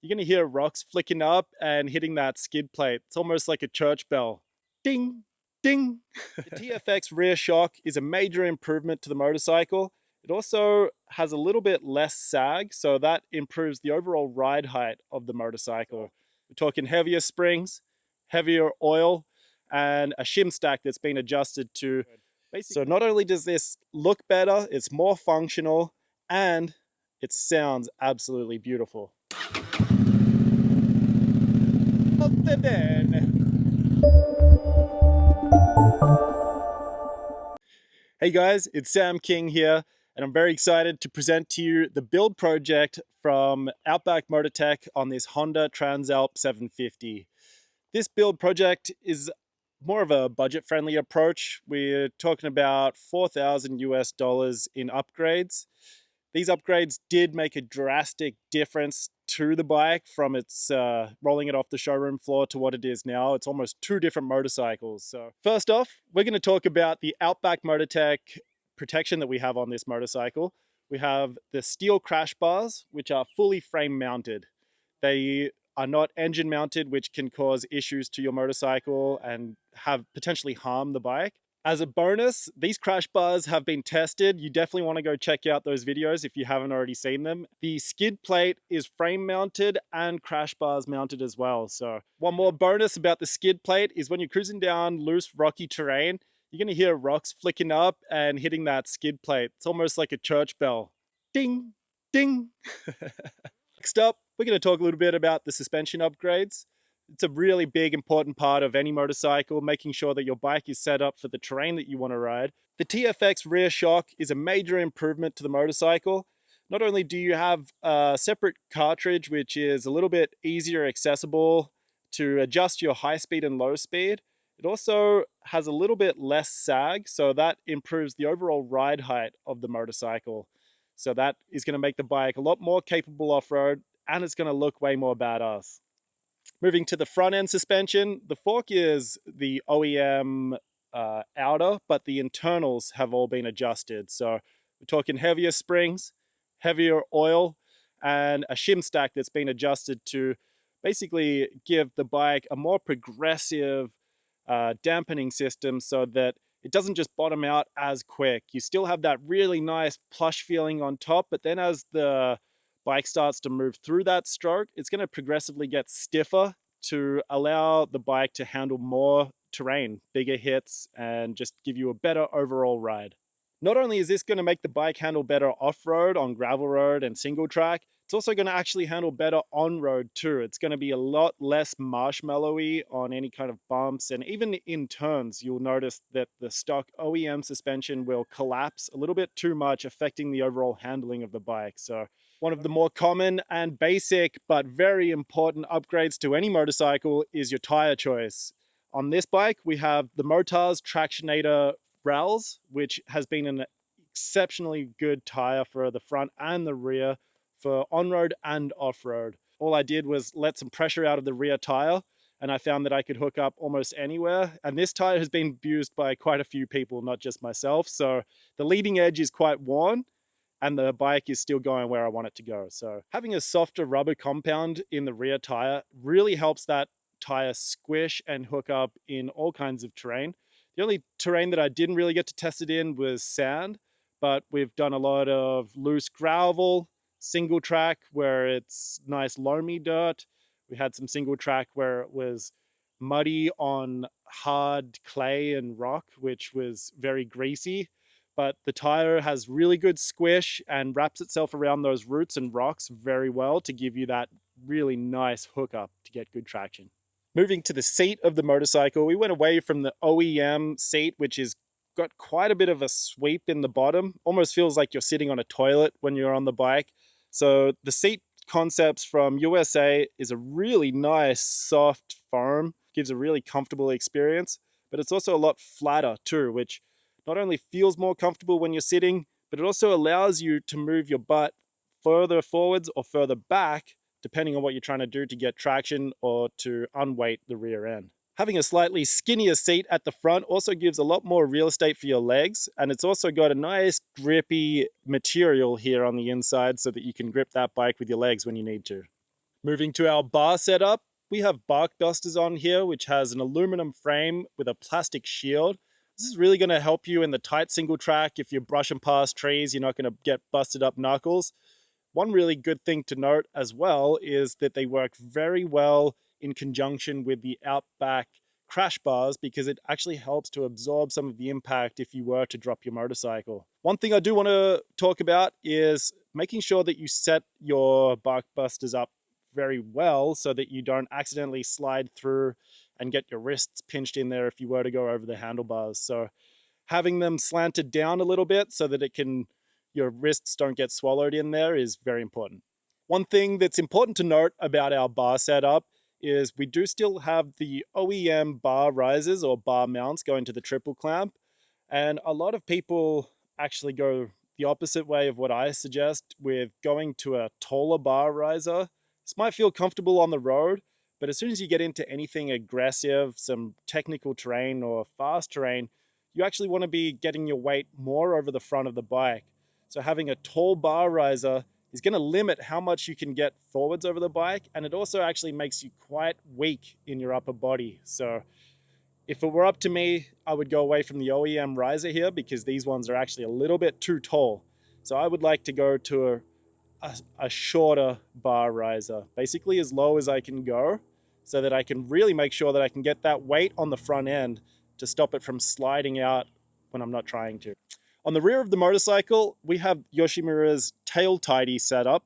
you're going to hear rocks flicking up and hitting that skid plate. It's almost like a church bell. Ding, ding. The TFX rear shock is a major improvement to the motorcycle. It also has a little bit less sag, so that improves the overall ride height of the motorcycle. We're talking heavier springs, heavier oil, and a shim stack that's been adjusted to. So not only does this look better, it's more functional, and it sounds absolutely beautiful. Hey guys, it's Sam King here, and I'm very excited to present to you the build project from Outback Motortek on this Honda Transalp 750. This build project is more of a budget-friendly approach. We're talking about $4,000 in upgrades. These upgrades did make a drastic difference to the bike from its rolling it off the showroom floor to what it is now. It's almost two different motorcycles. So first off, we're going to talk about the Outback Motortek protection that we have on this motorcycle. We have the steel crash bars, which are fully frame mounted. They are not engine mounted, which can cause issues to your motorcycle and have potentially harm the bike. As a bonus, these crash bars have been tested. You definitely want to go check out those videos if you haven't already seen them. The skid plate is frame mounted and crash bars mounted as well. So one more bonus about the skid plate is when you're cruising down loose rocky terrain, you're going to hear rocks flicking up and hitting that skid plate. It's almost like a church bell. Ding, ding. Next up, we're going to talk a little bit about the suspension upgrades. It's a really big, important part of any motorcycle, making sure that your bike is set up for the terrain that you want to ride. The TFX rear shock is a major improvement to the motorcycle. Not only do you have a separate cartridge, which is a little bit easier accessible to adjust your high speed and low speed, it also has a little bit less sag, so that improves the overall ride height of the motorcycle. So that is going to make the bike a lot more capable off-road, and it's going to look way more badass. Moving to the front end suspension, the fork is the OEM outer, but the internals have all been adjusted. So we're talking heavier springs, heavier oil, and a shim stack that's been adjusted to basically give the bike a more progressive dampening system so that it doesn't just bottom out as quick. You still have that really nice plush feeling on top, but then as the bike starts to move through that stroke, it's going to progressively get stiffer to allow the bike to handle more terrain, bigger hits, and just give you a better overall ride. Not only is this going to make the bike handle better off-road on gravel road and single track, it's also going to actually handle better on-road too. It's going to be a lot less marshmallowy on any kind of bumps, and even in turns, you'll notice that the stock OEM suspension will collapse a little bit too much, affecting the overall handling of the bike. So one of the more common and basic but very important upgrades to any motorcycle is your tire choice. On this bike, we have the Motoz Tractionator RallZ, which has been an exceptionally good tire for the front and the rear for on-road and off-road. All I did was let some pressure out of the rear tire, and I found that I could hook up almost anywhere. And this tire has been used by quite a few people, not just myself. So the leading edge is quite worn, and the bike is still going where I want it to go. So having a softer rubber compound in the rear tire really helps that tire squish and hook up in all kinds of terrain. The only terrain that I didn't really get to test it in was sand, but we've done a lot of loose gravel, single track where it's nice loamy dirt. We had some single track where it was muddy on hard clay and rock, which was very greasy. But the tire has really good squish and wraps itself around those roots and rocks very well to give you that really nice hookup to get good traction. Moving to the seat of the motorcycle, we went away from the OEM seat, which is got quite a bit of a sweep in the bottom. Almost feels like you're sitting on a toilet when you're on the bike. So the seat concepts from USA is a really nice soft foam, gives a really comfortable experience, but it's also a lot flatter too, which not only feels more comfortable when you're sitting, but it also allows you to move your butt further forwards or further back, depending on what you're trying to do to get traction or to unweight the rear end. Having a slightly skinnier seat at the front also gives a lot more real estate for your legs, and it's also got a nice grippy material here on the inside so that you can grip that bike with your legs when you need to. Moving to our bar setup, we have Barkbusters on here, which has an aluminum frame with a plastic shield. This is really going to help you in the tight single track. If you're brushing past trees, you're not going to get busted up knuckles. One really good thing to note as well is that they work very well in conjunction with the Outback crash bars, because it actually helps to absorb some of the impact if you were to drop your motorcycle. One thing I do want to talk about is making sure that you set your Barkbusters up very well so that you don't accidentally slide through and get your wrists pinched in there if you were to go over the handlebars. So having them slanted down a little bit so that your wrists don't get swallowed in there is very important. One thing that's important to note about our bar setup is we do still have the OEM bar risers or bar mounts going to the triple clamp. And a lot of people actually go the opposite way of what I suggest, with going to a taller bar riser. This might feel comfortable on the road, but as soon as you get into anything aggressive, some technical terrain or fast terrain, you actually want to be getting your weight more over the front of the bike. So having a tall bar riser is going to limit how much you can get forwards over the bike, and it also actually makes you quite weak in your upper body. So if it were up to me, I would go away from the OEM riser here, because these ones are actually a little bit too tall. So I would like to go to a shorter bar riser, basically as low as I can go, so that I can really make sure that I can get that weight on the front end to stop it from sliding out when I'm not trying to. On the rear of the motorcycle, we have Yoshimura's tail tidy setup,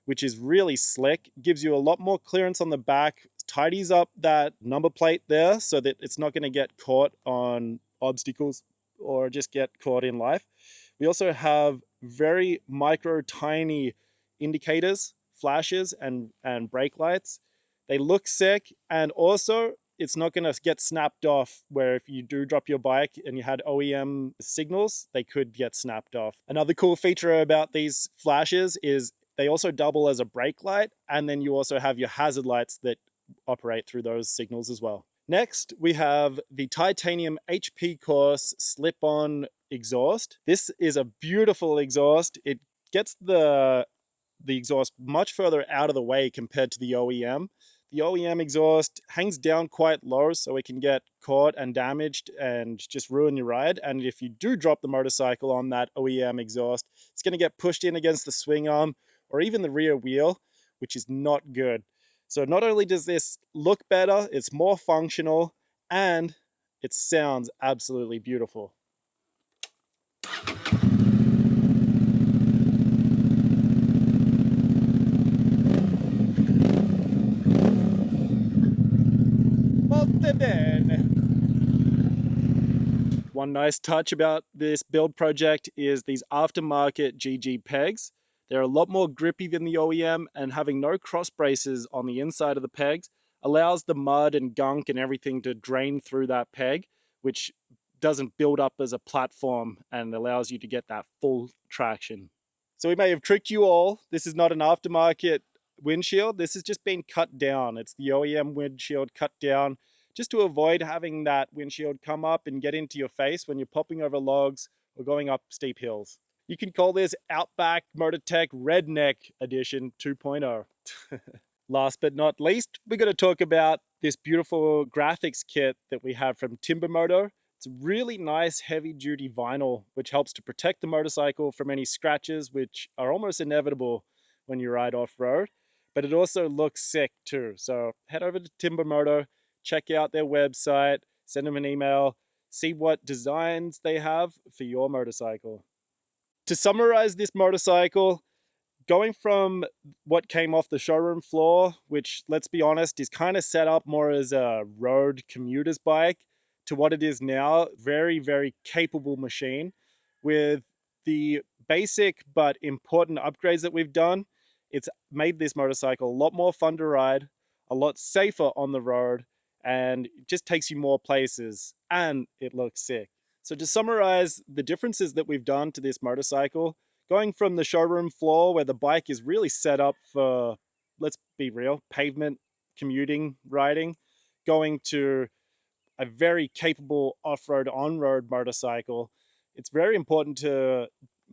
which is really slick. It gives you a lot more clearance on the back, tidies up that number plate there so that it's not going to get caught on obstacles or just get caught in life. We also have very micro tiny indicators, flashes, and brake lights. They look sick, and also it's not going to get snapped off, where if you do drop your bike and you had OEM signals, they could get snapped off. Another cool feature about these flashes is they also double as a brake light, and then you also have your hazard lights that operate through those signals as well. Next, we have the titanium HP Corse slip-on exhaust. This is a beautiful exhaust. It gets the exhaust much further out of the way compared to the OEM. The OEM exhaust hangs down quite low, so it can get caught and damaged and just ruin your ride. And if you do drop the motorcycle on that OEM exhaust, it's going to get pushed in against the swing arm or even the rear wheel, which is not good. So not only does this look better, it's more functional, and it sounds absolutely beautiful. One nice touch about this build project is these aftermarket GG pegs. They're a lot more grippy than the OEM, and having no cross braces on the inside of the pegs allows the mud and gunk and everything to drain through that peg, which doesn't build up as a platform and allows you to get that full traction. So we may have tricked you all. This is not an aftermarket windshield. This has just been cut down. It's the OEM windshield cut down, just to avoid having that windshield come up and get into your face when you're popping over logs or going up steep hills. You can call this Outback Motortek Redneck Edition 2.0. Last but not least, we're going to talk about this beautiful graphics kit that we have from Timber Moto. It's really nice heavy-duty vinyl, which helps to protect the motorcycle from any scratches, which are almost inevitable when you ride off-road. But it also looks sick too. So head over to Timber Moto, check out their website, send them an email, see what designs they have for your motorcycle. To summarize this motorcycle, going from what came off the showroom floor, which, let's be honest, is kind of set up more as a road commuter's bike, to what it is now, very, very capable machine. With the basic but important upgrades that we've done, it's made this motorcycle a lot more fun to ride, a lot safer on the road, and it just takes you more places, and it looks sick. So to summarize the differences that we've done to this motorcycle, going from the showroom floor where the bike is really set up for, let's be real, pavement commuting riding, going to a very capable off-road, on-road motorcycle, it's very important to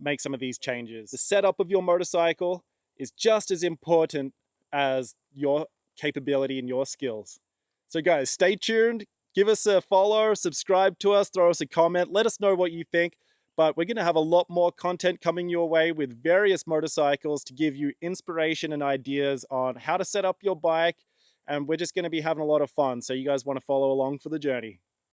make some of these changes. The setup of your motorcycle is just as important as your capability and your skills. So guys, stay tuned, give us a follow, subscribe to us, throw us a comment, let us know what you think. But we're going to have a lot more content coming your way with various motorcycles to give you inspiration and ideas on how to set up your bike. And we're just going to be having a lot of fun. So you guys want to follow along for the journey.